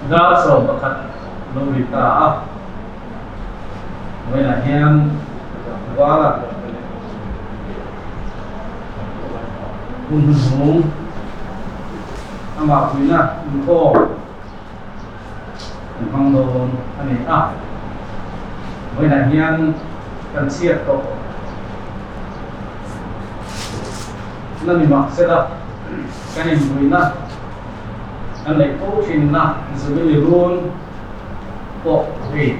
Đó số bậc khất nô đi cả với là em quá là hùng bảo quý là khô phong đồ anh ấy với là em cần siết tổ nên mình mặc sẽ là cái này quý là anh lấy cố trình là giữ cái liều luôn bộ vì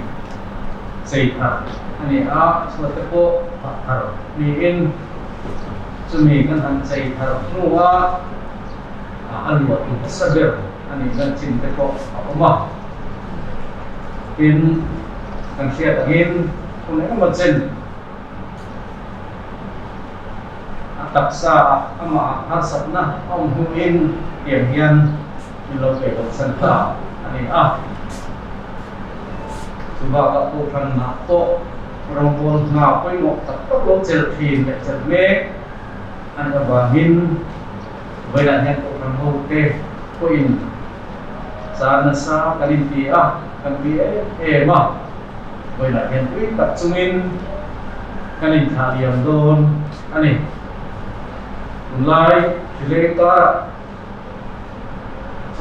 dây thở anh ấy số cái bộ thở vì in cho mình cần hành dây thở mua anh một cái sơ biểu anh ấy cần trình cái bộ ở mỏ in cần xe ở in không lẽ một trình tập sa mà hát sập na ông hung in điểm hiền lâu về một sân khấu anh ấy chúng ta có phần nào to rong buồn nào quay một tập tốc độ chật phim để chật mê anh em và hin với đại nhân của phần hậu kê quên sa na sa kadin pi kan pi mà với đại nhân quý tập trung in kadin thả điểm đồn anh ấy lại thì lấy ta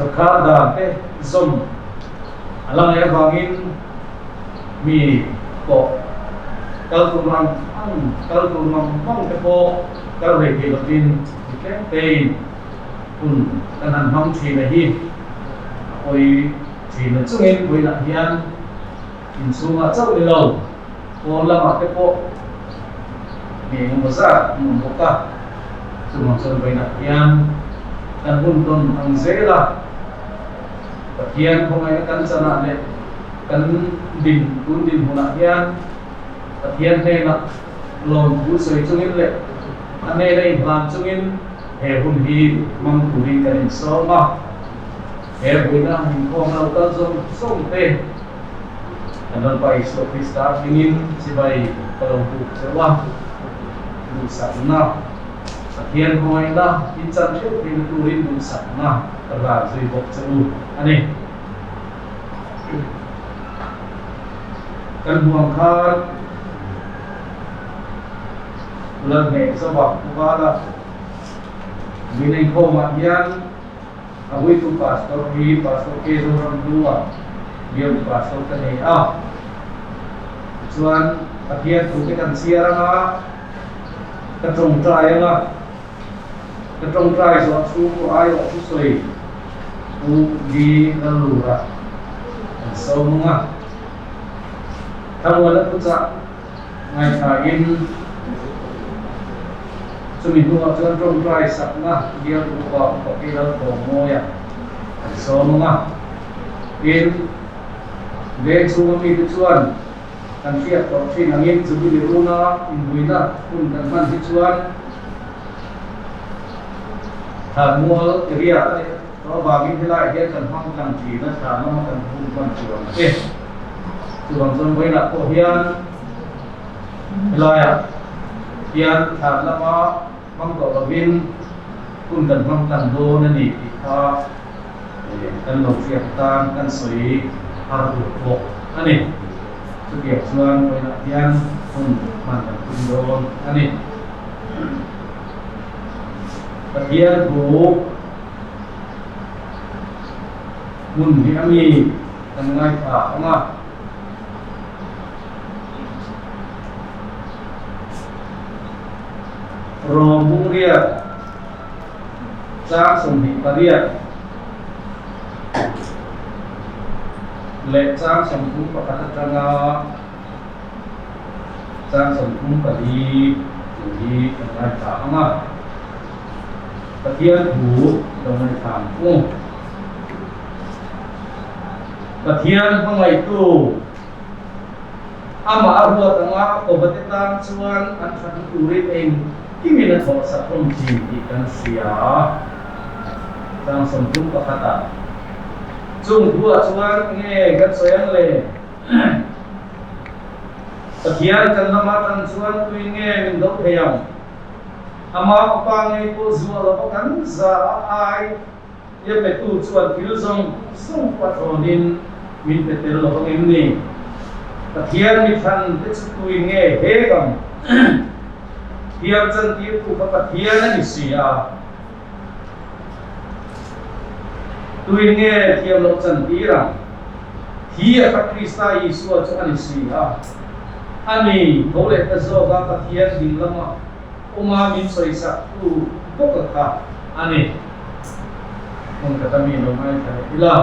sakada ke zoom alang ya bangin mi ko kalkunam mong ke po kal re ke latin ke te kanan mong chi na hi oi chi na chungin oi na hian in sunga chau le lo ko lama ke po ni mo za mo ka sumang son oi na hian kan hunton ang zela Hian không ai cắn chân lại này cắn đỉnh cuốn đỉnh hồn lại hian hian đây là lồn cú sấy trong yên lệ anh đây làm trong yên hệ hồn hi mong thủ đi cái đỉnh số mà hệ với na hình phong nào ta dùng sông tê anh đang bay số Krista ingin si bay kalau buku sewa buku sana hian không ai đó in chân trước thì turin buku sana là gì bọc chân anh ấy cần buông khát lần này sao bảo qua là mình anh không mà hiền với tu pastor kia rồi làm dua dia pastor cái này chuan hiền tu cái cần xia ra cái trồng trai á cái trồng trai rồi su của ai ở su sôi tu di lalu ra sâu ngon thằng nó cũng dạng ngày thả in cho mình mua cho trong trai sạch na dia cũng có cái đó có môi sâu ngon in về xuống mình đi chuan cần thiết có khi là nghiên cứu đi luôn nó in vui na cũng cần mang đi chuan thằng mua cái gì đó và cái lại cái cần phong cần chỉ nó thả nó cần không còn trường thế từ bằng dân với là cổ hiền lại hiền thả nó mà phong cổ ở bên cũng cần phong cần đô nên đi ta cần lộc việt tan cần suy hà được bộ anh ấy sự kiện xuân với là hiền không hoàn thành cùng đô anh ấy hiền bố mun hi ami kan ngai tha anga ro bung ria cha som hi paria le cha som kum pa ka tanga cha som kum pa hi kan ngai tha anga pathian hu dong ngai tham ung Katian pangai tu, ama arwah tengah kompetitan cuan antara turin eng kimi na thok sa thom chi ikan sia sang sempung kata chung dua cuan nge gan soyang le Katian kan nama tan cuan tu nge min dok heyang ama pa ngai ko zuala pa kan za ai ye pe tu chuan thil zong sung patronin min pe tel lo ngem ni pathian mi than te chu tui nge he kam hiam chan ti ku pa pathian ani sia tui nge hiam lo chan ti ra hi a Krista Yesu chu ani sia ani thole ta zo ga pathian ding lama uma min soi sa tu ko ka ani mong katami no mai ta ila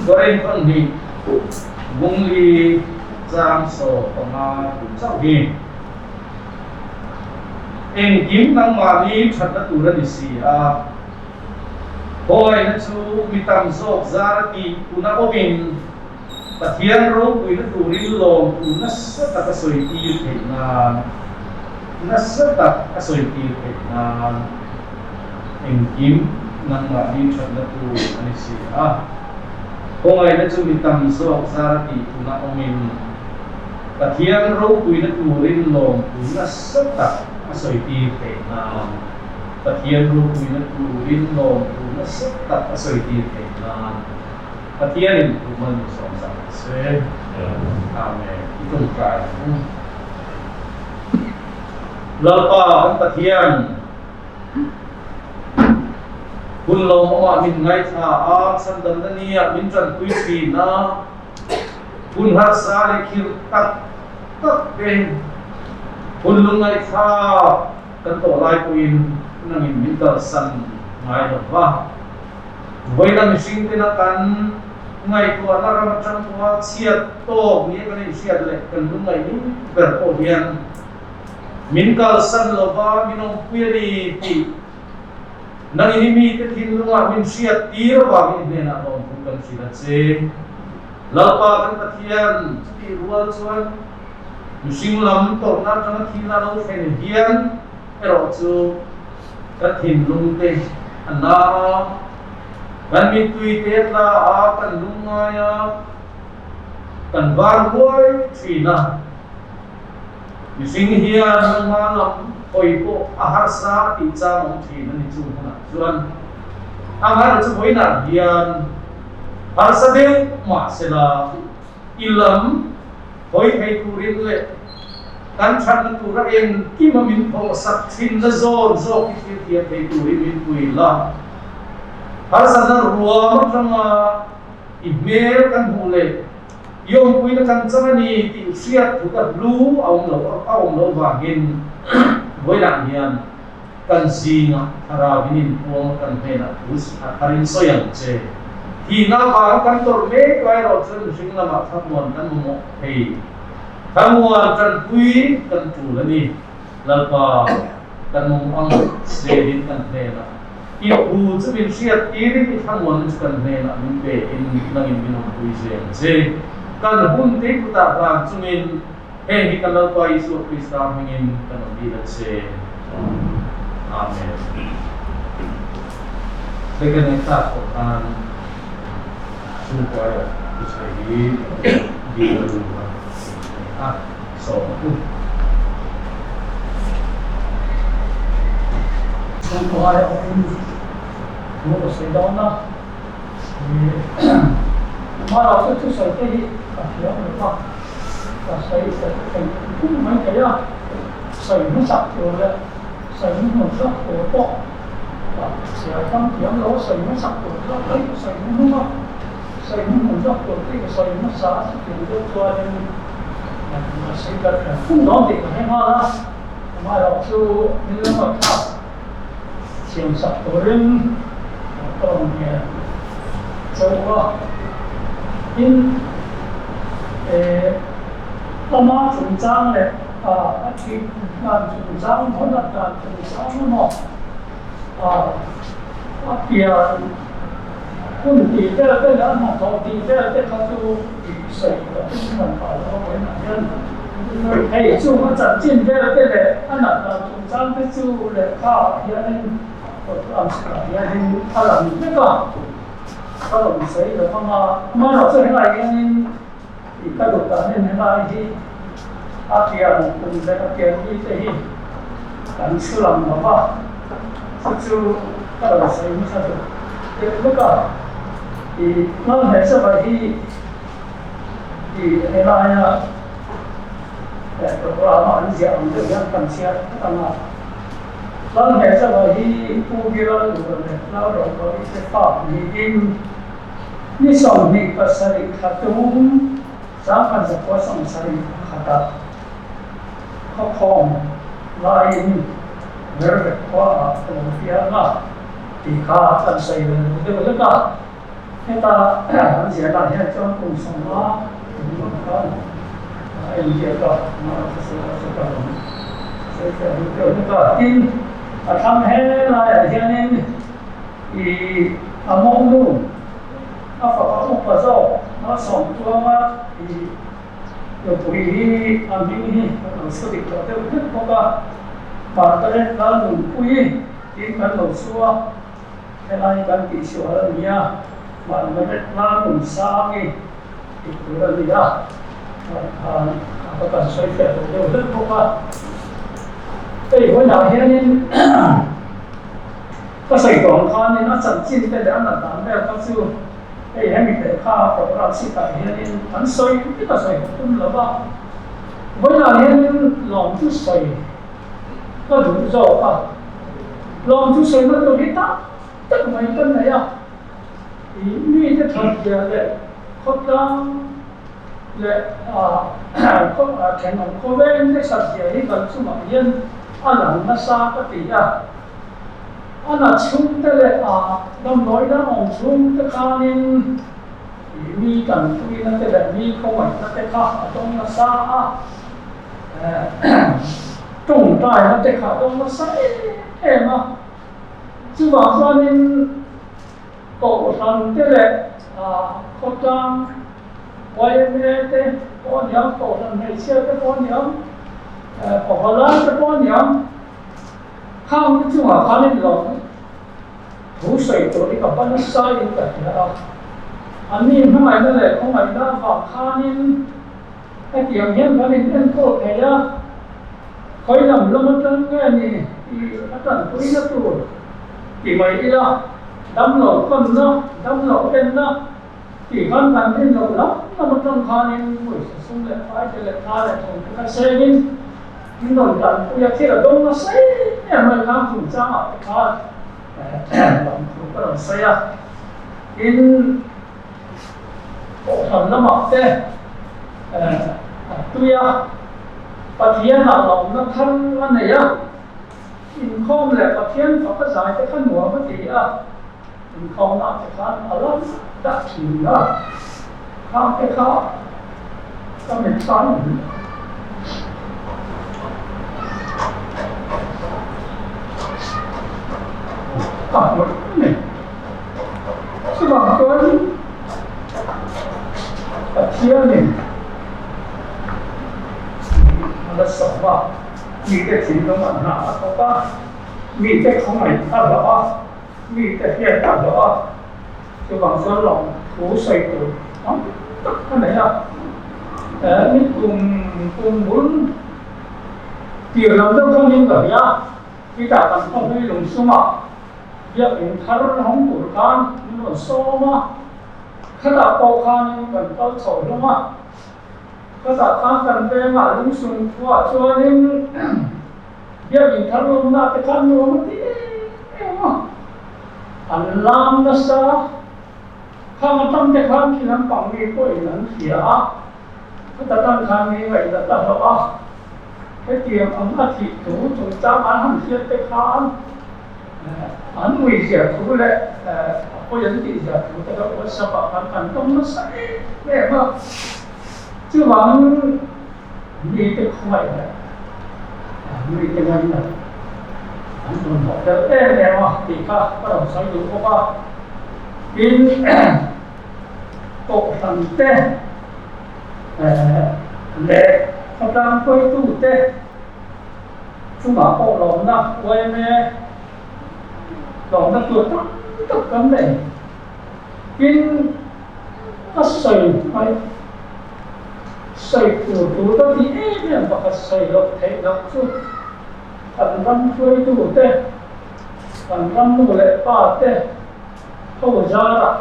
Soren con đi vùng li giang sổ mà cháu đi em kiếm năng mà đi thật là tụi nó xì hồi nó chú mi tam dọc ra thì tụi nó có mình và thiên rô tụi nó tụi đi lồng tụi nó rất là cái sợi tiêu thể là nó rất là cái sợi tiêu thể là em kiếm năng mà đi thật là tụi nó xì kung ay na sumitam so sa ti na omin pathian ro kui na turin long na sata asoy ti pe na pathian ro kui na turin long na sata asoy ti pe na pathian man so sa se amen itong kaya lalpa ang pathian kun lo ma min ngai tha a san dan ni a min tran pui pi na kun har sa le khir tak tak ben kun lu ngai tha kan to lai puin nang in min dal san ngai lo wa voi na machine te na kan ngai ko na ram chan ko chiat to ni kan ni chiat le kan lu ngai ni ber ko hian min kal san lo wa min ong pui ri ti nang inimi te thin lunga min siat tir wa min ne na rom kun kan sila che lalpa kan pathian ti rual chuan musing lam to na tang thin na lo fen hian ero chu ka thin lung te anna kan mi tui te la a kan lunga ya kan war hoi thina musing hian ma lam oi po ahar sa ti cha mong thi na ni chu na chuan ahar chu hoi na hian har sa de ma se la ilam hoi thei tu rin le kan chat na tu ra en ki ma min pho sak thin na zo zo ki thi thei tu rin min pui la har sa na ruwa ma tanga email kan hu le yong pui na kan changa ni ti siat thu ka blue aung lo wangin với đảng hiền cần gì ngã thara vinin puang cần hay là us harin soyang che thì na ba kan tor me kai ro chen sing na ma thap mon kan mo hei thamuan kan pui kan tu la ni lalpa kan mong ang se din kan he la i u chu bin siat ti ri thamuan kan he la min pe in nangin min hong pui che kan hun te ku ta ba chumin hey, kita lalpa Yesus Kristus ingin kandidat si Amen. Dengan kita akan supaya bisa di rumah. So. Supaya orang mau sedang nak. Malah itu saya ini kasihan mereka. Saya cũng mấy cái sợi nó sặc rồi đấy, sợi nó sặc rồi to, sợi tam tiếng lỗ sợi nó sặc rồi đó, đấy sợi nó sợi nó sặc rồi cái sợi nó sạ thì nó cho nên mà sẽ gặp không đó thì cái hoa mà đọc chú nên là mà chiều sặc rồi nên còn châu in Tama trung trang le khi làm trung trang thôi là trung trang nó kia quân tỷ cái là nó thọ tỷ cáiเขา就水的不能把它为难人哎就我展现这个安那中trang cái就le他也làm sao也他làm这个他làm谁的嘛老师还来个thì các đột cả nên là thì Akhirnya kemudian akhirnya itu kan sulam apa sesuatu kalau saya misalnya itu juga di mana sebagai di eranya beberapa asia untuk yang kansiat karena mana sebagai pugiran juga lalu kalau itu pak ini soalnya pasal itu sampai sepuasnya saya kata kong lain berkuah kemudianlah dikatakan saya betul kita sejarahnya contoh semua bukan ini dia sesuatu saya itu in alhamdulillah lah yang di among lu apa pasal masuk tua di Puri ini sudah kita buka partai lalu Puri di kalau suah selain ganti suaranya malam lalu sami itu dia apakah saya itu bukaวันนี้ก็ใส่กล่องข้าวนี่น่าจะจิ้มแต่เดี๋ยวนั่นตามแบบก็ซื้อให้มีแต่ข้าวของเราสิแต่เนี่ยมันใส่ที่ก็ใส่ตุ้มแล้วว่าวันนี้ลองทุใส่ก็ดูจบอ่ะลองทุใส่มันตัวนี้ตั้งไม่กันไหนอ่ะนี่จะทำเยอะเลยเขาตั้งเลยเขาแข่งของเขาเล่นได้สัตย์ใหญ่กันสมัยยันanak masa ketika anak cungte dam noi dam ong cungte kanin mi kan tui na te da mi ko mai na te ka tong na sa tong tai na te ka tong na sa ma chu ba kanin ko san te le ko tang wai me te ko nyam ko san me sia te ko nyam hoặc là cái con nhắm không cái chung là khá lên lòng thú sợiตัวนี้กับบ้านนั้นใส่แต่ละอันนี้ทำไมนั่นแหละทำไมได้บอกข้านี่ไอ้เกี่ยวเงี้ยก็เป็นเรื่องโคตรแย่คอยนำลงมาตั้งแง่นี่ที่อาจารย์คุยกับตัวที่ไม่ได้ละดำหลอกกันเนาะดำหลอกเป็นเนาะที่ขั้นการที่เราละนำมาตั้งข้านี่มุ่งสุ่มเลยไปเจริญข้าเลยส่งไปเซนินนี่นนกันกูอยากที่เราต้องมาใส่เนี่ยมันข้ามถึงจ้าข้าลองถูกก็ลองใส่อินโอ้ทำน้ำหมักเต้ตัวยาปะเทียนเราลองนักทำวันไหนอินข้อมแหละปะเทียนฝักกระสายแต่ขั้นหัวพอดีอินข้อมนักแต่ขั้นอะไรดักถึงข้ามไปข้าก็เป็นสั้นหมดนี่สมองตัวนี้ปัจเจียนี่มันสอบว่ามีแต่สิ่งที่มันหาเขาว่ามีแต่ของใหม่ตั้งหรอมีแต่เพี้ยนตั้งหรอสมองตัวหลงถูใส่ตัวอ๋อท่านไหนนี่กลุ่มบุญเกี่ยวกับเรื่องนี้แบบนี้ที่จากการท่องเที่ยวลงสมัครya in thar hong pur kan no soma khata ko khan kan kal chho loma khata khan kan be ma lung sung wa chuanin ya in thar lom na te khan no ma ti ma an lam na sa kham tam te khan ki lam pang mi ko in an thia khata tan khan mi wai da ta ha cái tiệm ấm thị thủ chúng ta bán hàng thiết te khan anh nguy hiểm thú lệ có vấn đề gì chúng ta có sao bảo hắn thành công nó sẽ để mà chứ bằng đi tới không phải là đi tới anh là anh còn học được để mà thì các đồng sáng dụng có in tổ thành tê để họ đang quay tu tê chúng ta có lòng nào quay mê lòng nó tuột tất cấm này in nó sợi phải xây tu đó thì em mà cái xây lộc thế lộc chút thành văn quê tu thế thành văn tu lệ pa thế không ra là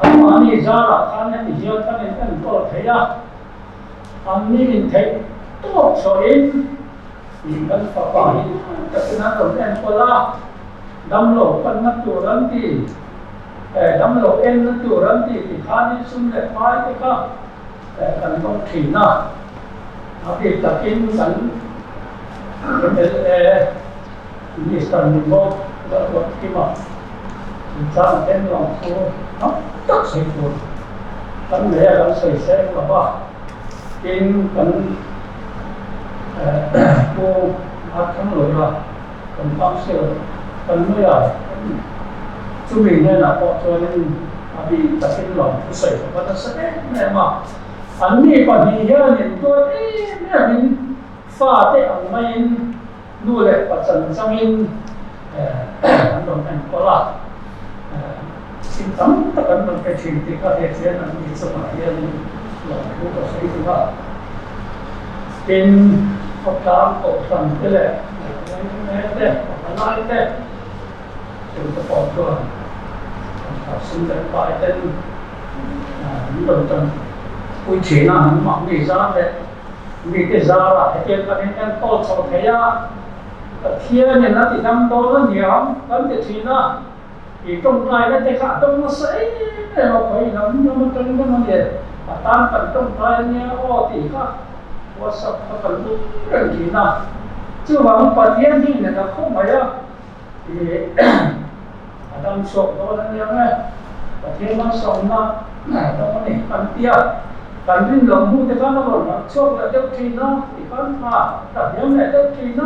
anh mà đi ra là anh em đi ra anh em có thấy à anh đi nhìn thấy tốt rồi thì anh phải phải cái nó rồi em có la đâm lộ phân nó tu lớn thì đâm lộ em nó tu lớn thì khá đi xung lệ phải cái khác cần con thủy na thì tập in cần như cần một cái mà trang tên lòng số nó tất sấy cuốn cần để cần sấy xe là ba in cần cô hát thắng lợi là cần tăng sửa cần mới là chú mình nên là họ cho nên bị tập in lòng số sấy và nó sẽ này mà anh đi còn đi here nhìn tôi nè mình pha thế ông mấy nuôi lại và trần sang in anh đồng anh có là xin tắm tất cả những cái chuyện thì có thể sẽ là những sự mà hiện là cũng có xảy ra trên học tám của phần cái này đây hoặc là đây chúng ta bỏ qua học sinh đến bài tên những đồng trần quy chế là hắn mỏng đi ra đấy vì cái ra là cái tiền cái em to sau thế à thiên này nó thì năm đô nó nhiều lắm thì nó thì trong tay nó thì cả trong nó sấy để nó phải lắm nhưng mà trong cái nó gì mà tan cần trong tay nha ô thì khác quá sắp nó cần lúc cái gì nào chứ mà ông bà thiên thì này nó không phải à thì đang sộp đó nó nhiều này bà thiên nó sống nó nó này cần tiền cần đến lòng mua thì nó còn nó chốt là đâu thì nó thì con mà cả nhóm này đâu thì nó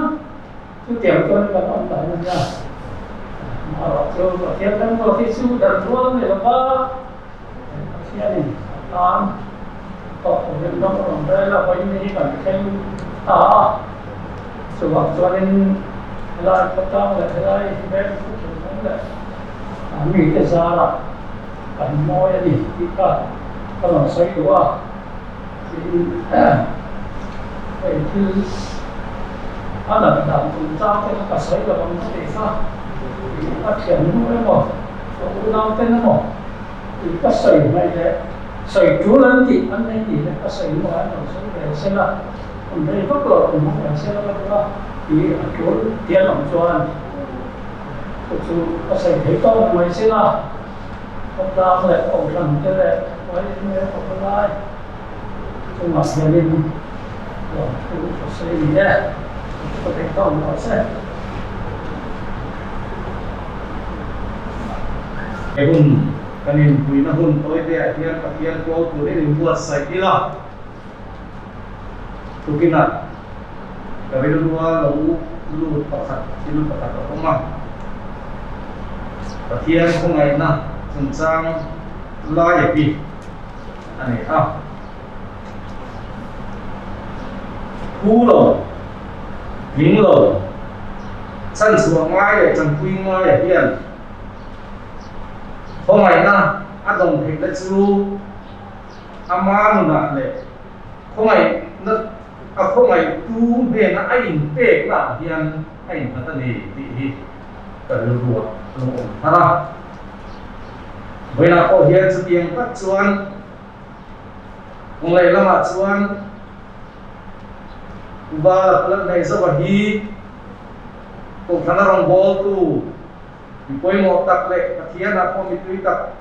cứ tiền cho nó còn tại nó nha mà rồi có tiền nó có cái số đặt luôn thì nó có cái này làm có những nó còn đây là coi như là cái sự vật cho nên là có tao là cái đây bên cũng cũng là nghĩ cái ra là cần mua gì thì cả có lòng xây đúng không thì vậy thì anh là làm cùng giao thì nó xây là bằng cái sao thì phát triển nó một cũng nào tên nó một thì cái xây này đấy xây chú lớn thì anh ấy gì đấy cái xây mà anh xây về xây là còn đây rất là cũng không phải xây là cái thì chú tiền lòng cho anh thực sự cái xây thấy to ngoài xây là không ra lại ổn định cái này với người của ai không mặc gia đình rồi cũng có xây gì đấy có thể không nó sẽ cái hùng cái niềm vui nó hùng tôi thì ai thiên các thiên cô tôi để niềm vui sạch đi là tôi kinh là cái bây giờ lu tập thật chứ lu tập thật không mà các thiên không ngày nào chúng sang la vậy đi anh này khu lỗ miếng lỗ sân xuống ngay để trồng quy ngay để tiền hôm nay na ăn đồng thịt đất chú ama mình là lệ hôm nay nó hôm nay tu về nó anh tệ là hiện anh thật là thì cần lưu ruột lưu ổn thật ra vậy là có hiện sự tiền các chuan hôm nay là mà chuan và lần này do vậy hi cũng thằng nó bol tu quay một tập lệ và thiên là không bị tùy tập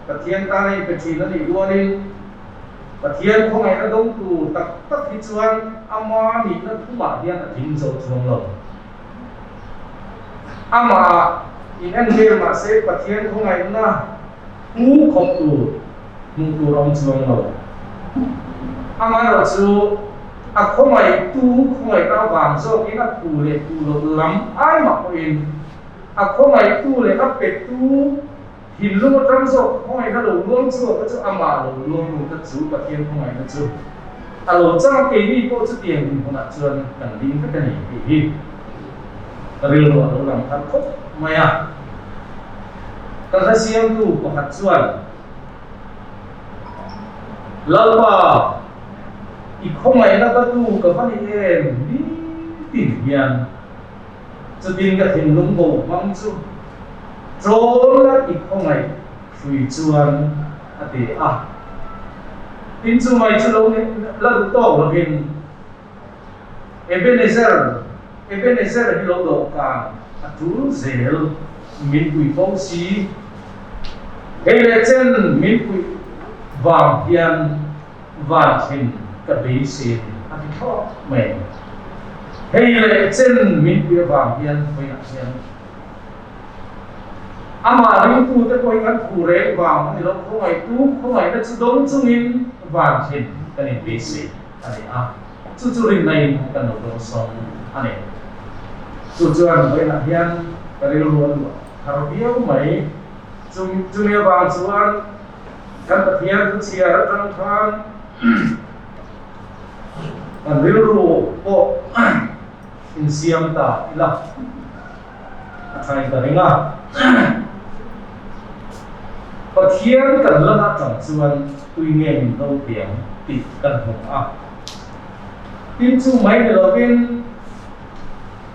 và thiên ta này phải chỉ nó đi luôn đi và thiên không ngày nó đông tu tập tất thị chuan ama thì nó cũng bảo thiên là thính dầu chuông lồng ama in anh về mà sẽ và thiên không ngày nó cú không tu rong chuông lồng ama là chú không ngày tu không ngày tao vàng do cái nó tu lệ tu lắm ai mà có in không ngày tu lệ áp bệ tu hình luôn trong số không ngày nó đầu luôn chưa có chỗ ama đầu luôn nó chú và thiên không ngày nó chưa rồi trong cái đi cô chút tiền thì không đặt chưa cần đi cái này thì tại vì nó làm thật khúc mày à cần ra xem tu có hạt chuẩn lâu vào อีกข้องไหนนะประตูกับพันเอ็มนี่ติดยันจะดินกับถิ่นลุงโบมังจูโจละอีกข้องไหนคุยจวนอดีอ่ะดินจูไม่จูลงนี่ละดูโต้ละบินเอเบเนเซอร์ที่เราดูกันอัตุเซลมินคุยฟงซีเฮเลเจนมินคุยวางยันวางถิ่นกับบีซีอันที่ชอบแม่เฮเลเจนมินคุยวางยันไปนักยันอามาลิงกูจะไปกันกูเร่วางนี่เราเขาไงตู้เขาไงนั่นจะโดนจุนินวางถิ่นกันในบีซีอันนี้อ่ะจู่ๆริมในกันโดนส่งอันนี้จู่ๆไปนักยันก็เรียกว่าฮาร์บิโอไหมจู่เนี่ยบางส่วนกันตะเทียนทุกเสียรัตนทานกันเรียกว่าโอ้อินเซียมตาอีละใครกันเนี่ย ปะเทียนกันละนะจังส่วนตุยเงี้ยเราเตียงติดกันหัวติดจู่ไหมเนี่ยเราเป็น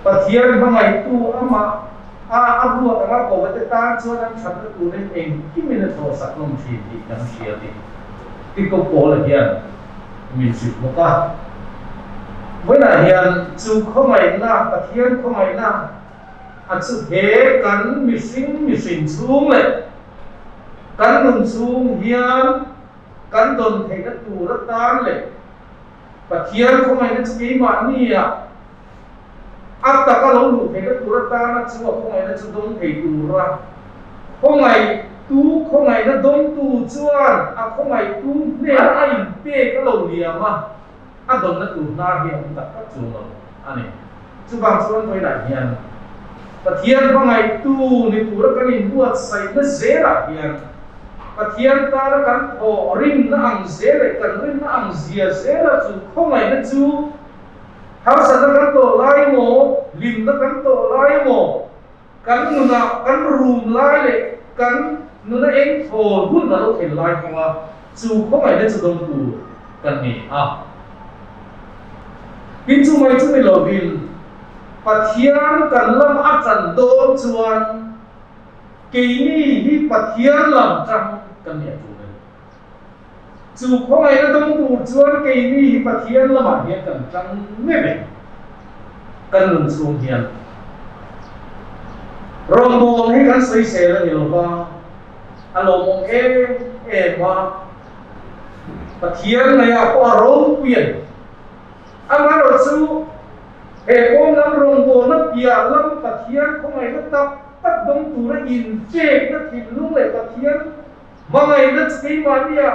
ปะเทียนบางไงตู้อามาอาบัวแต่ว่าบอกว่าจะตาส่วนนั้นฉันก็ตู้นั่นเองที่มีในโทรศัพท์ลงชีติยังเชียร์ติดก็โปละเฮียนมีสิบมั้งก็เมื่อไหร่เฮียนจู่เข้ามาอีกนะปะเทียนเข้ามาอีกนะอาจจะเหกันมีสิ่งสูงเลยกันหนุนสูงเฮียนกันโดนเทกันตูรัตานเลยปะเทียนเข้ามาในสกีมันนี่อ่ะอัตตะก็ลงดูเทกันตูรัตานนะชัวเข้ามาในจะโดนเทตูระเข้ามาตู้เข้ามาในโดนตูจวนเข้ามาตู้เนี่ยไอ้เป๊ก็ลงเลียมาโดนนั่นตูน่าเฮียนตัดก็จูงเราอันนี้จู่บางส่วนไปไหนเฮียนปะเทียนบางไงตู้ในตูรักันอินบวชใส่เนื้อเสือเฮียนปะเทียนตาละกันโอริมนั่งเสือกันริมนั่งเสียเสือจู่เข้าไงนั่นจู่เขาสันกันโตไล่โมริมนั่กันโตไล่โมกันนุนะกันรูมไล่เลยกันนุนะเองโผล่หุ่นเราเห็นไล่เพราะว่าจู่เข้าไงนั่นจะโดนตูกันนี่กินจู่ไม่จู่ไม่หลบบินปะเทียนกันลำอัจันโดนจวนกีนี่ที่ปะเทียนลำจังกันเนี่ยจูเลยจู่ข้างในนั้นต้องดูจวนกีนี่ที่ปะเทียนลำมาเฮียกันจังไม่เป็นกันหนุนสูงเฮียนรองมองให้กันสวยเสียแล้วเนี่ยหรอว่าอารมณ์มองว่าปะเทียนเนี่ยก็อารมณ์เปลี่ยนอันนั้นเราสู้เฮ้โอน้ำรงโบนับยาลำปะเทียนเข้าไงก็ตัดดงตูระอินเจกนักถิ่นลุงเลยปะเทียนมาไงนักสกีมาเนี่ย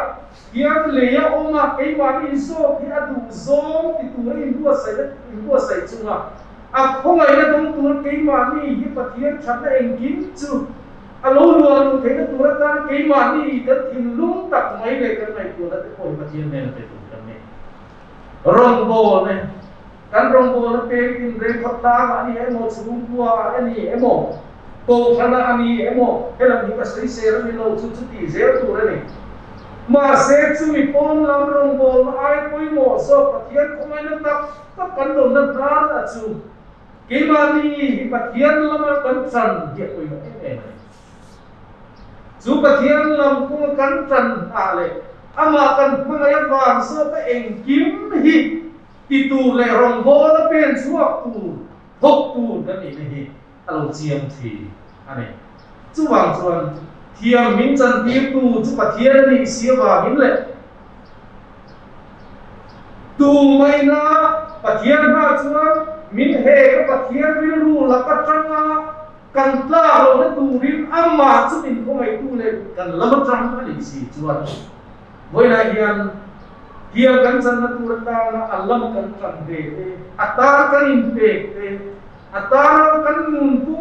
เทียนเลยออกมาไอ้มาอินโซที่อดูโซมที่ตูระอินดัวใส่จุงเข้าไงนักดงตูระไอ้มานี่ที่ปะเทียนฉันเองกินจุรู้เทนตูระตั้งไอ้มานี่นักถิ่นลุงตัดไงเลยกันไงตัวนั้นโอ้ยปะเทียนเนี่ยเป็นตัวกันเนี่ยรงโบเนี่ยกันรองโบนับเป็นเรื่องขับตาอันนี้โมชุมบัวอันนี้โมโตขนาดอันนี้โมเฮลังนี้ก็ใส่เซรั่มนี่เราชุดที่เซรั่มตัวนี้มาเซชุยปนลำรองโบไอ้ปุยโมสอบปะเทียนคงไม่นับตับกันโดนนับร้านอ่ะจูกิมานีปะเทียนลำกันจันเดียปุยโมจูปะเทียนลำคงกันจันอะไรอามากันเมื่อยังวางสอบเองกิมฮิที่ตูเลยรองโบแล้วเป็นช่วงตูหกตูนั่นเองนี่เราเจียมทีอันนี้จู่บางส่วนเทียมมินจันทีตูจู่ปะเทียนนี่เสียว่ามินเลยตูไม่นะปะเทียนมาส่วนมินเฮก็ปะเทียนไม่รู้หลักจังกันตาเราเนี่ยตูริมอามาจู่มินก็ไม่ตูเลยกันละมันจังอันนี้สิส่วนเวลาเฮียนเฮียกันสันนัตุรตานะอัลลัมกันจันเดอัตตากันอินเตอัตตากันนุนตุ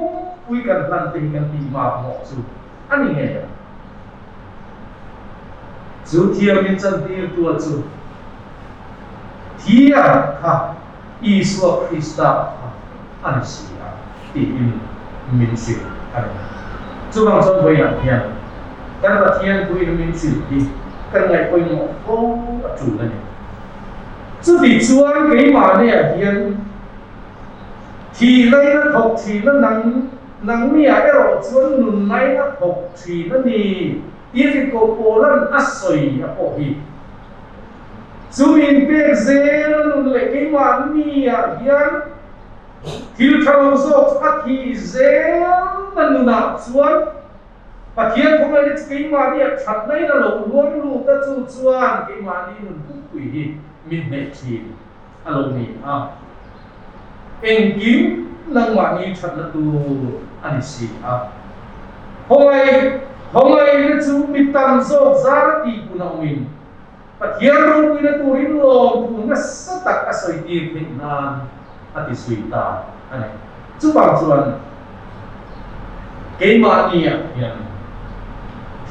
คุยกันลันติกันตีมาหมอสูอันนี้ไงสูเทียมินจันตีตัวสูเทียค่ะอิสวะคริสต์อันนี้สิตีอินมินสิอันนี้สูบางส่วนไปอย่างเทียนกันว่าเทียนคุยมินสิดีกันไงไปหมอโอ้จู่นั่นเอง chú bị chuan cái mà này hiện thì đây nó thuộc thì nó nắng mía cái rồi chuan nụn này nó thuộc thì nó đi ít thì có bộ lần ắt soi à bộ hi chú mình biết dễ nó nụn lại cái mà mía hiện thiếu thao dốc ắt thì dễ nó nụn nào chuan và thiên không ai cái mà đi thật đấy là lồng luôn luôn ta chú chuan cái mà đi nụn cũng quỷ mình mệt gì alo ni em kiếm năng mà đi thật là tu anh sĩ hôm nay nó chú bị tăng dốc ra đi của nó mình và thiên luôn vì nó tu đến lòng tu nó sát tắc cái sợi tiền mình nan anh suy ta anh này chú bảo chuan cái mà đi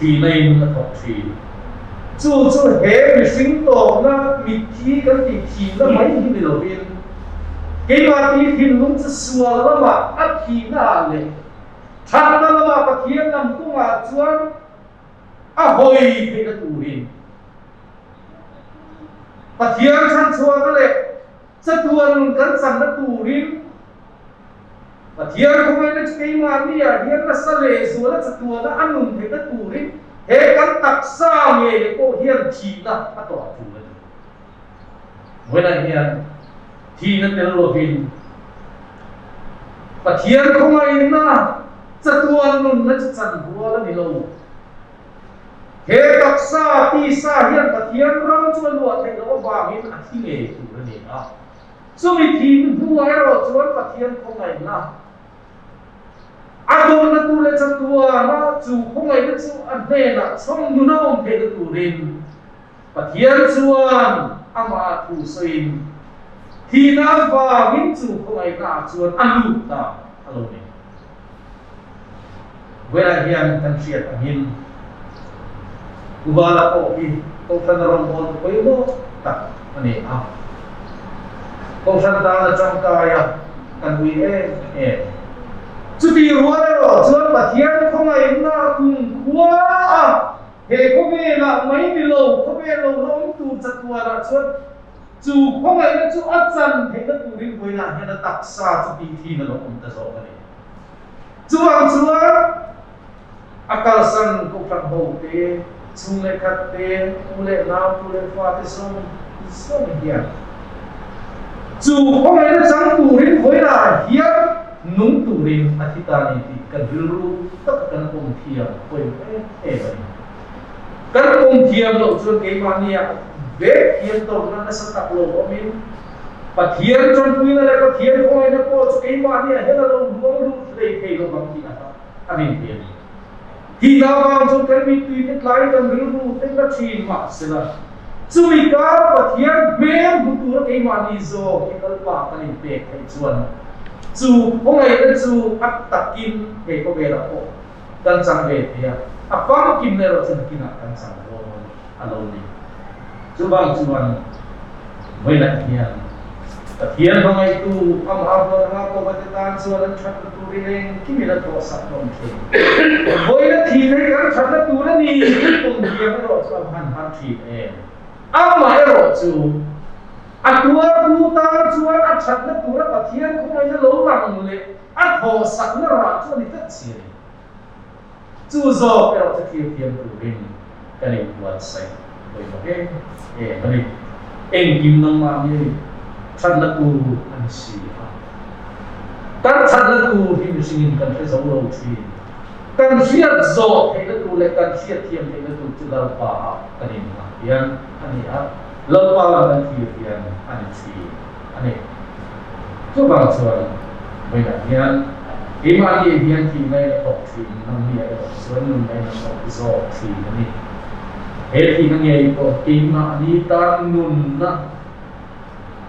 thì này là thuộc thì chú hệ mình sinh tồn nó bị thi cái thì nó mấy như vậy đầu tiên cái mà thì lúc chú xua nó mà ắt thì nó này thật nó mà cái thiên nằm cũng mà chuan hồi thì nó tù hình và thiên chân xua cái này rất tuần cẩn thận nó tù hình và thiên không ai nó cái mà đi thiên nó sa lệ xua nó rất tuần nó ăn mừng thì nó tù hình hệ căn tắc xa nghề để cô hiền chỉ là bắt tỏ chủ lên với lại hiền thì nó tên lộ hình và thiên không ai na rất tuần luôn nó chỉ chẳng vua là đi lâu hệ tắc xa ti xa hiền và thiên rong cho lụa thành nó vào mình ăn thi nghề chủ lên đó so mình thì vua ấy rồi chuan và thiên không ai na adon na tu le cha tua na chu không ai chu an ne na som nu na om pe tu rin pathian chuan ama thu soin thì na va min chu không ai na chuan an lu ta alo ni wela hian kan siat amin ubala ko hi ko san rom bon ko yo ta ani ko san ta na chang ta ya kan wi chú bị ruột rồi, chú bà thiên không ai na cùng quá hệ có về là mấy đi lâu, có về lâu nó cũng tụt chặt tua là chú không ai nó chú ắt chân thì nó tụt đi với là hiện là đặc xa chú bị thi là nó cũng ta rồi này chú ăn chú akal san cũng phản hồi thế chú lại cắt thế chú lại nào chú lại pha thế xong hiện chú không ai nó chẳng tụt đi với là hiện nung tu rin athitani ti kan biru tak kan pom thiam koi vậy kan pom thiam lo chun ke mania ve thiam to na sa tak lo omin pa thiam chon pui na ka thiam ko ai na ko chu ke mania he la lo lu le ke lo bang ti na amin thiam ti na bang chu kan mi tui te klai kan biru te na chin ma sela chu mi ka pa thiam me bu tu ke mani zo ke kal pa kan pe kai chuan chú hôm nay đến chú ắt tắc kim để có về đó căn sang về thì con kim này rồi chân kim là căn sang rồi alo đi chú bằng chú bằng với lại thiên hôm nay tu ông rồi nó có vấn đề tan số lần chặt tu đi lên kim là có sẵn đồng thế với lại thì này cái chặt tu nó đi cùng kia mới rồi cho han thì ông mà rồi chú tua ta chuan chặt nó tu nó thiên không ai nó lâu lằng lệ hồ sẵn nó ra cho đi tất chi chú zo cái đó thì thiên tu rin cái này buat sai với cái cái này kim năng mà như chặt nó tu anh sĩ kan chặt nó tu thì mình sinh cần phải giấu lâu chi kan siết zo thì nó tu lại kan siết thiên thì nó tu chú đâu pa cái này hiền anh lâu pa là thiên hiền anh sĩ anh chú bằng chuan với lại hiền cái mà đi hiền thì này là học thì năng nghĩa là xuân này là học zo thì này hết thì năng nghĩa có cái mà đi tan nun na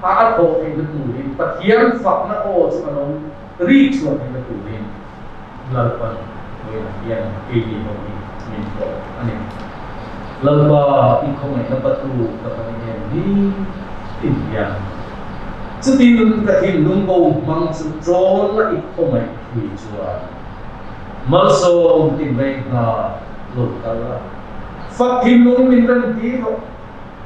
học thì nó tu đi bắt hiền phật nó ô chứ mà nó ri chuan thì nó tu đi lâu pa với lại hiền cái gì mà mình có anh lâu pa in không này nó bắt tu tập anh đi tìm hiền chứ tin cái thiên lung bầu mang sự trốn là ít không ai hủy chuan mal sông tìm về là lột ta là phát thiên lung mình đang tí rồi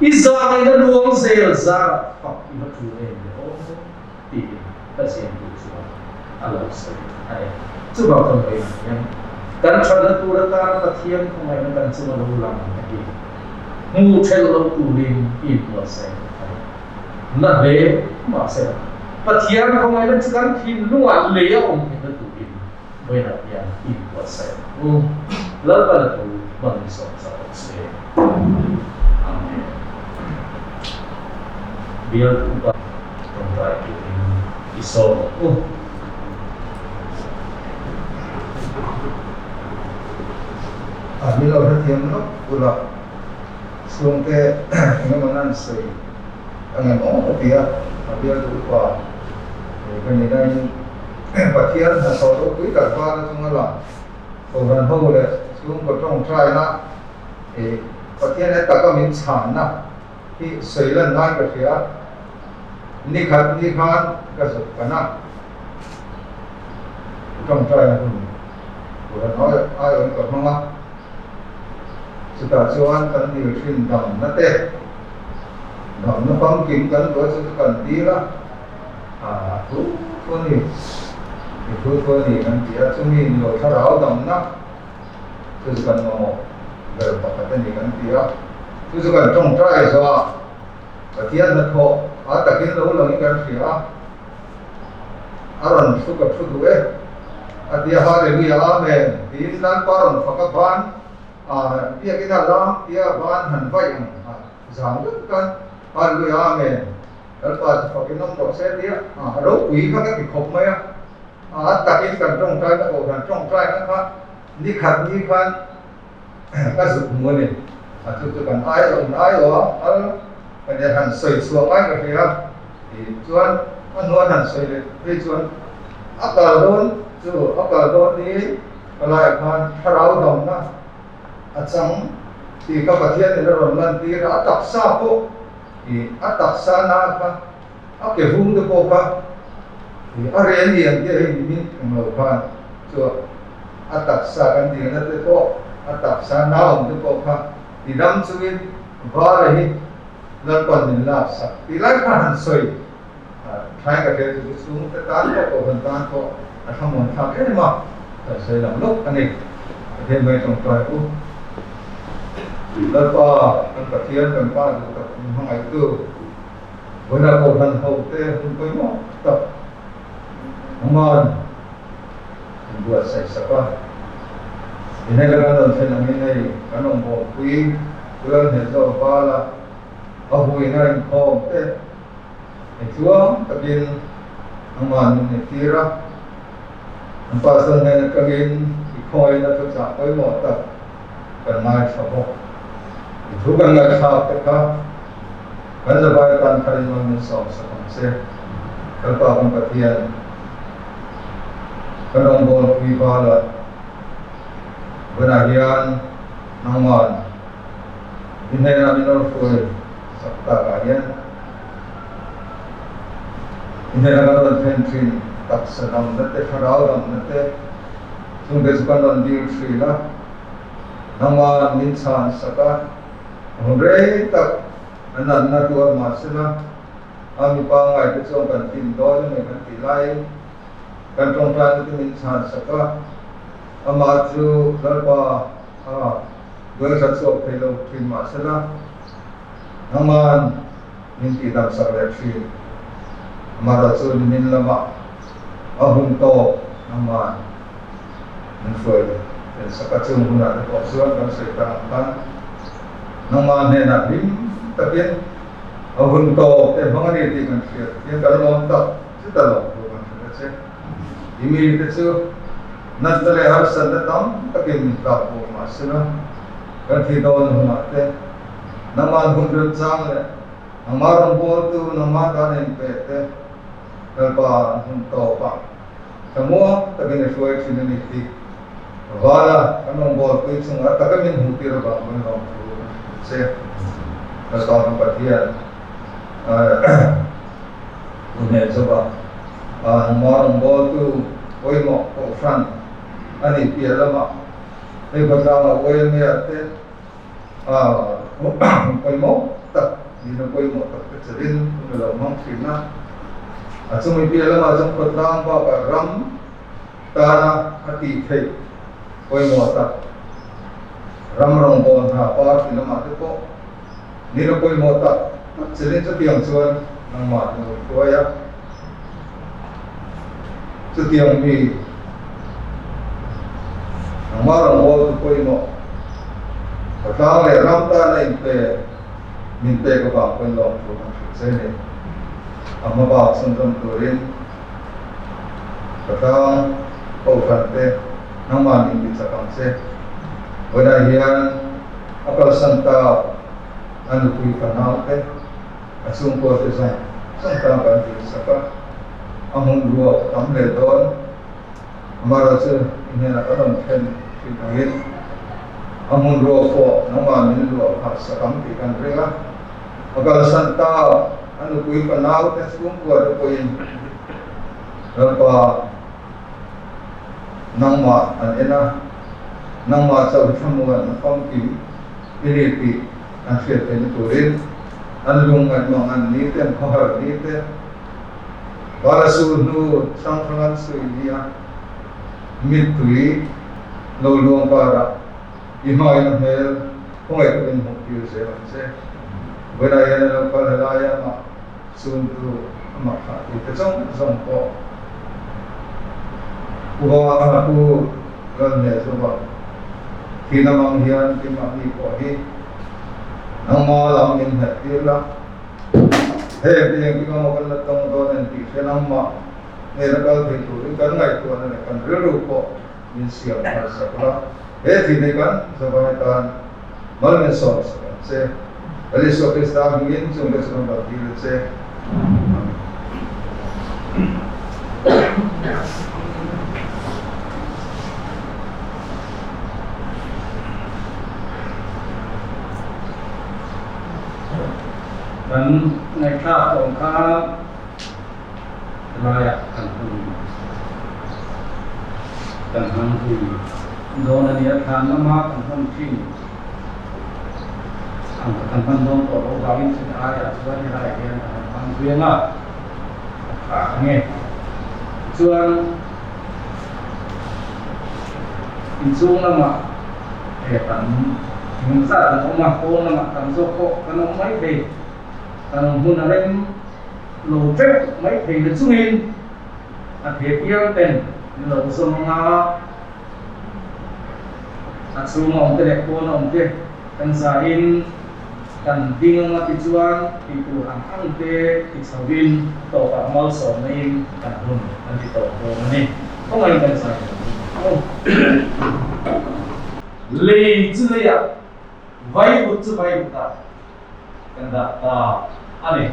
Isa ngay na luwang sale sa pag-imatulay o tigil kasi ang gusto alam sa ay subang tambay na yan dan chadatura ta pathian kung may kan sumalulang taki mu chelo tulin ipose na be ma se pathian kung may kan thin luwa leya om ita tulin boy na yan ipose lalpa na to manisok sa pagse amen biar ubah tempat ini iso Bila orang tiang nak pula sebelum ke ingatan saya angin dia tu apa kemudian patian atau tu kita faham semua lah orang tahu le sebelum bertong try nak patian itu tak kami chan nakที่สวยแล้วน้อยก็เสียนี่ครับก็สุดกันนะต้องใจนะคุณตัวน้อยอ้ายก็ต้องว่าสุดท้ายชวนกันอยู่ชินดำนั่นเองดำนั่นความกินกันตัวสุดกันดีละทุกคนนี่กันเสียช่วงนี้เราถ้าเราดำนะสุดกันมาเกิดปกตินี่กันเสีย就是讲种菜是吧？天的托，大家都能一个是人出个出度dia hari ni amen, di nan paron fakaban, dia kita lam, dia ban han bayang, jangan kan, hari amen, lepas fakinom proses dia, rau kui kan kita kop maya, tak kita种菜那个人种菜那个，你看，那是么呢？tu kan ai pada han soi suang ai ka dia di chuan anuan han soi le pe chuan akal don ni kalai khan tharau dom na achang ti ka pathian ni ron lan ti ra tak sa ko ti atak sa na ka ake hung de ko ka ti are ni ang ti min nglo khan chu atak sa kan ti na te ko atak sa na de ko ka di dalam suwin barahi lalpan nila sa pilai kan soi thay ka ke su sung te tan ko ban ko athamon tham ma sai lam lok ani ke mai tong tai u lalpa kan pathian kan pa ta hangai tu bona ko han ho te hun ko mo ta ngon buat sai sapa ini kadang-kadang saya namai kanong mo kui kulang heso pala ahu ina ko te ituang tabin aman ni tira ang pasan na kagin ikoy na to sa koy mo ta kanay sa mo itu kan na sa ka kan sabay tan karin mo sa pangse kalpa kong patian kanong mo kui pala benahian nangan ini naminor foi sakta kalian ini naminor fentrin tak senam nete farau dam nete sungguh sukan dir sila nangan minsan saka hore tak anan na dua masila ami pangai tu song kan tindol ni kan tilai kan tongklan tu minsan saka amaju lalpa dua satu pelo trim masalah aman minti dam sakretri amara tu min lama ahun to aman menfuel dan sakacung guna de opsuan kan sekarang kan aman ne na bim tapi ahun to mangani di kan siat yang kalau tak kita lo kan se imi itu Nantale har sandatam takin kapo masina kanthi don humate naman hundred sang le amaron botu namata nen pete kalpa hunto pa semua takin suai siniti wala kanong botu sung takamin hutir ba mo se kalpa patian une soba amaron botu oi mo ko fran ani pialama ei batama oil me ate koi mo tak ni na koi mo tak tsarin na lo mang thina chung mi pia lama chung patang ba ka ram ta na ati thei koi mo tak ram rong bon ha pa ti lama te ko ni na koi mo tak tsarin cha tiang chuan nang ma no ko ya chu tiang mi nang ma rong bo koi mo patang le ram ta na in pe min pe ko ba kon lo ko ma se ne amma ba sun tam turin patang ko fan te nang ma min bi sa kang se wala hian akal santa anu kui kanal te asung ko te sa santa kan ti sa ka among ruwa tam le don amara se ine na karon ken ti ngin among ruwa ko nang ma min ruwa ha sa kam ti kan rela akal santa anu kui kanal te sung ko de ko in pa nang ma an ena nang ma sa thamuan pam ki pi an fiat ten turin an lung an mong an ni ten khar ni ten wala su nu sang phangan su dia mit tui lo luang para i mai na hel khoi ko in hok yu se an se wala ya na pa la ya ma sun tu ma kha ti te song ko wa ku ran ne so ba khi namang hian ki ma ni ko hi nang ma lam in ha ti la he ti ki ko kan la tong do nen ti se nang ma ne ra kal thi tu kan ngai tu ne kan ru ru ko min siam har sa la he ti ne kan so ba tan mal ne so se ali so ke sta ngin chung le so ba ti se dan naiklah tongkat layak kantung dan hangki dona dia kan nama kantung king angkatan pandong atau bawin sudah ayat sudah dilayak dia hangki lah angin cuan insung nama tan mungsa dan omah ko nama tan soko kan omai deh tan hun arem lo trek mai thei le chungin a the piang ten lo som nga a chung ong te ko ong te kan sa in kan ding ma ti chuan ti tu ang te ti sawin to ka mal so mai kan hun an ti to ko ni ko ngai kan sa le chu le ya vai bu chu vai bu ta kan da ta ani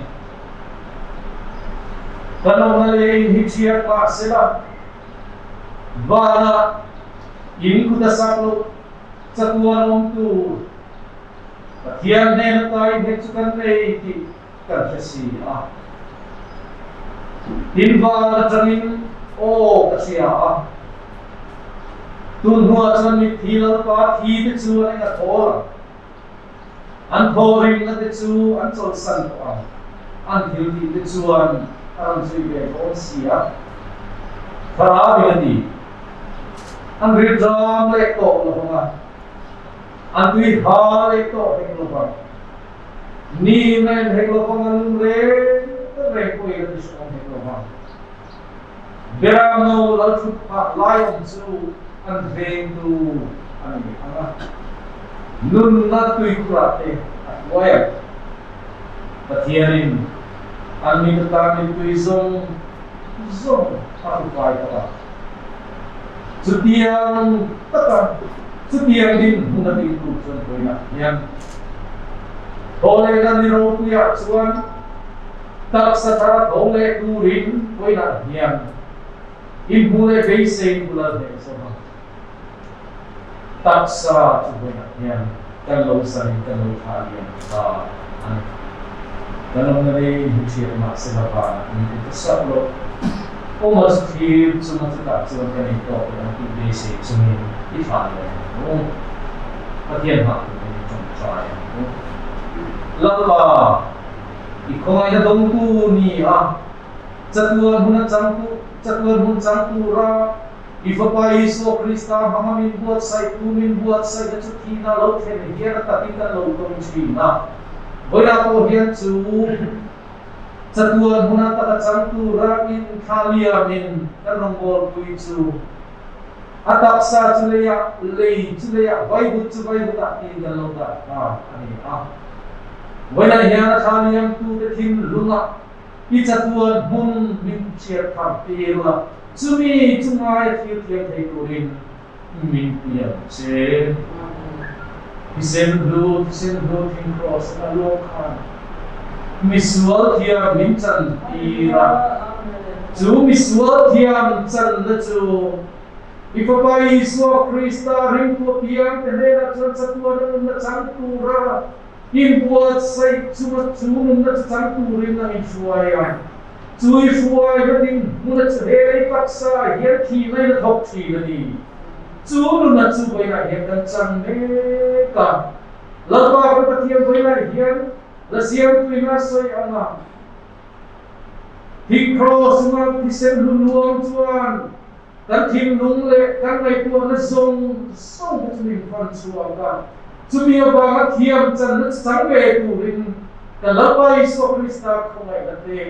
kalau nalai hiksia pa sila bana in kuda saklo chatuan om tu pathian ne tai hechukan nei ki karthasi a in bana chamin o kasia a tun huwa chami thilal pa thi te chu ne ka thor an thoring na te chu an chol san ko an thil ti te chuan an chui be ko sia phara bi an ri dram le to lo nga an tui ha le to he lo ba ni men he lo pang re re ko ye ti so he lo ba beram no lal thu pa lai om chu an veng tu an ni anga nun na tui kura te waya pathianin an mi ta min tui zong pa pai ta setiang tata setiang din huna ti tu chon ko ya yan ole na ni ro tu ya chuan tak sa thara ole tu rin ko na yan in bule be sei bula de so tak sa tu ko na yan kan lo sa ni kan lo tha yan ta an dalam dari hikir mak sebab ni itu sablo o mas khir cuma tak cuma kan itu yang basic cuma ifan le o pathian mak ni cuma try lapa ikhongai na dongtu ni chatuan huna changtu ra ifapa Iso Krista bangamin buat sai tumin buat sai na chutina lo then hian ta tika lo tong china boya ko hian chu chatuan huna ta changtu ra in thalia min kanongol tui chu ataksa chuleya vai but ta in galo da ani boya hian thaliam tu te thin lunga i chatuan hun min chiat tham pela Sumi tungai thiêu thei kurin min pian che Hisen blue thin cross na lokhan Misual thiam min chan tira Chu misual thiam chan na chu Ipapai Iso Krista ring po piang tenera chan chatuan na chang tura in buat sai chuma chunum na chang turin na insuaya Chui fuai na din muna chhei paksa hian thi mai na thok thi na ni chu nu na chu bai na hian kan chang me ka laba ka pathiam bai na hian la siam tu na soi anga hi cross ma pisen luang chuan kan thim lung le kan ngai pu na song ka chumi fan chuan ka chumi ba ma thiam chan na chang ve tu rin ka laba Iso Krista khongai na te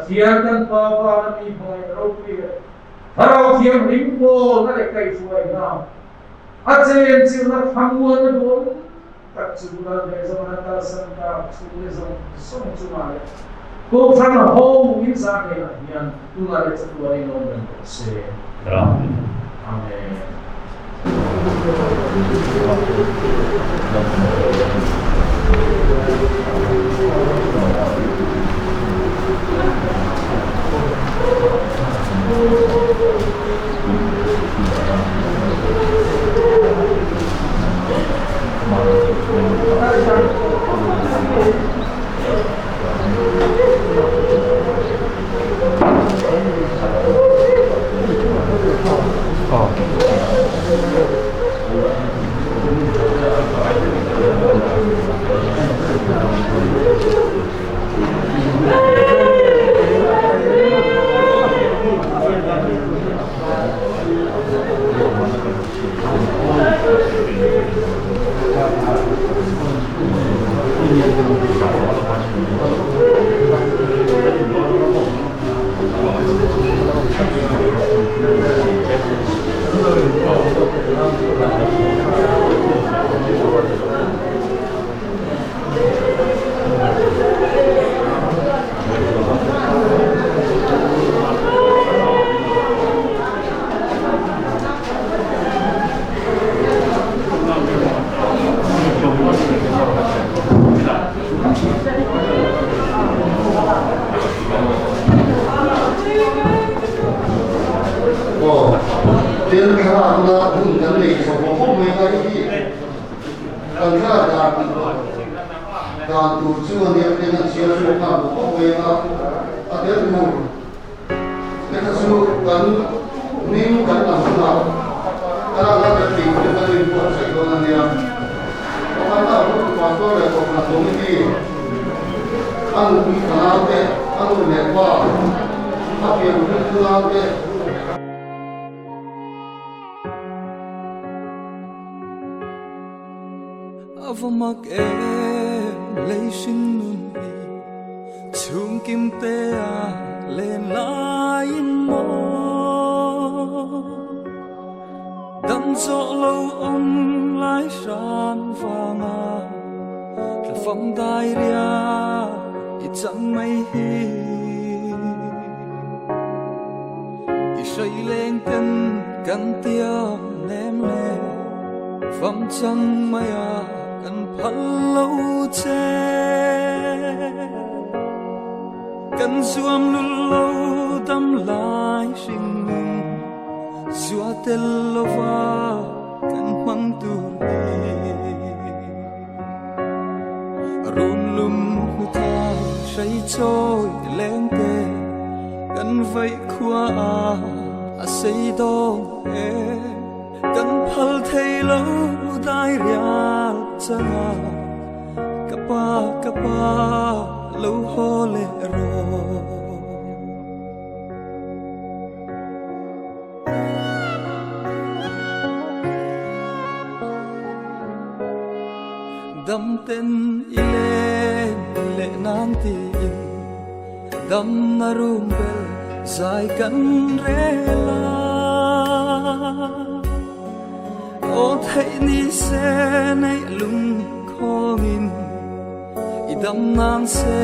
Thiam kan pa na mi boy ropi harau thiam rimpo na le kai fuai na achen chi na phangwa na don tak chu na le zo na ta san ka chu le zo song chu ma le ko phang ho in sa ne na hian tu na le chu wa ni no ben se amen Avamak lấy sinh nun hi chung kim te lên lại mò đâm gió lâu ông lái san và mà là phong tai ria ít chẳng mây hi ít say lên căn tiêu ném lên phong chẳng mâyกันพันlâu cheกันสวมลุlâuดำลายสิ่งหนึ่งสัวเตลโลวากันมังตุลีรุมลุมหุทาใช้โชยแรงเตกันไว้ขวาอาศัยดองเอกันพัลเทยlâuได้เรียลจะงากับ kapa lo hole ro dam ten ile nan ti dam narum bel zai kan rela o thei ni se nei lung khongin idam nang se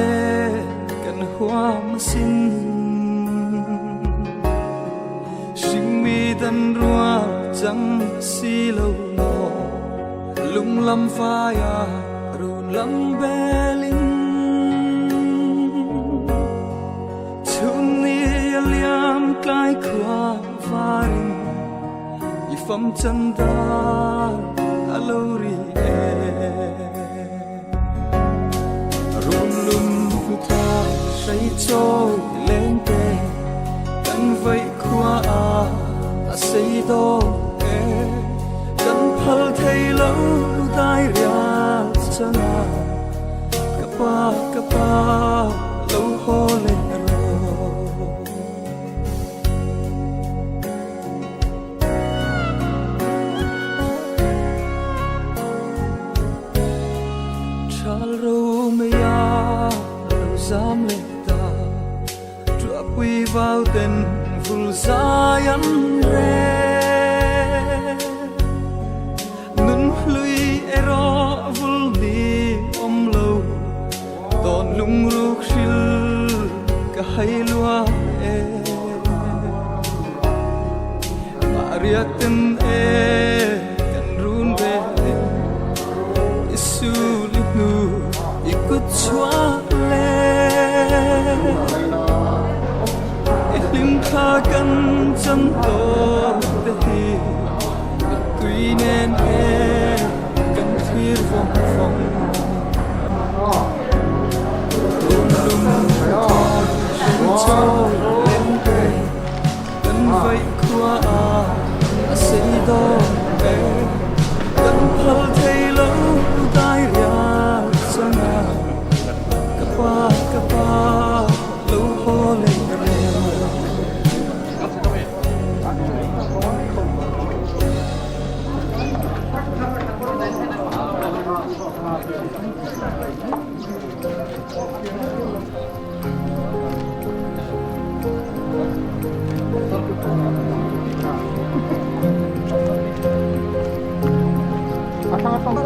kan huam sin sing mi dan rua chang si lo no lung lam fa ya run lam belin chun ni liam klai khwa farin ifam chanda alori run lum tha sai choi lên te kan vai khwa a sei do kan phal thei lo tai ria chana kapa lo ho le ro chal ro me ya lo zam le ta drop we vào tên vul zayan re nun lui ero vul ni lo ton lung ruk shil ka hai lua maria ten kan run be isu lu ikut chua le lim kha kan chân to te hi tuy nên kan thir vong vong lum cho lên te kan vai khua a sei do kan phal thei lo tai ria chana kapa lo ho le Atang-atang,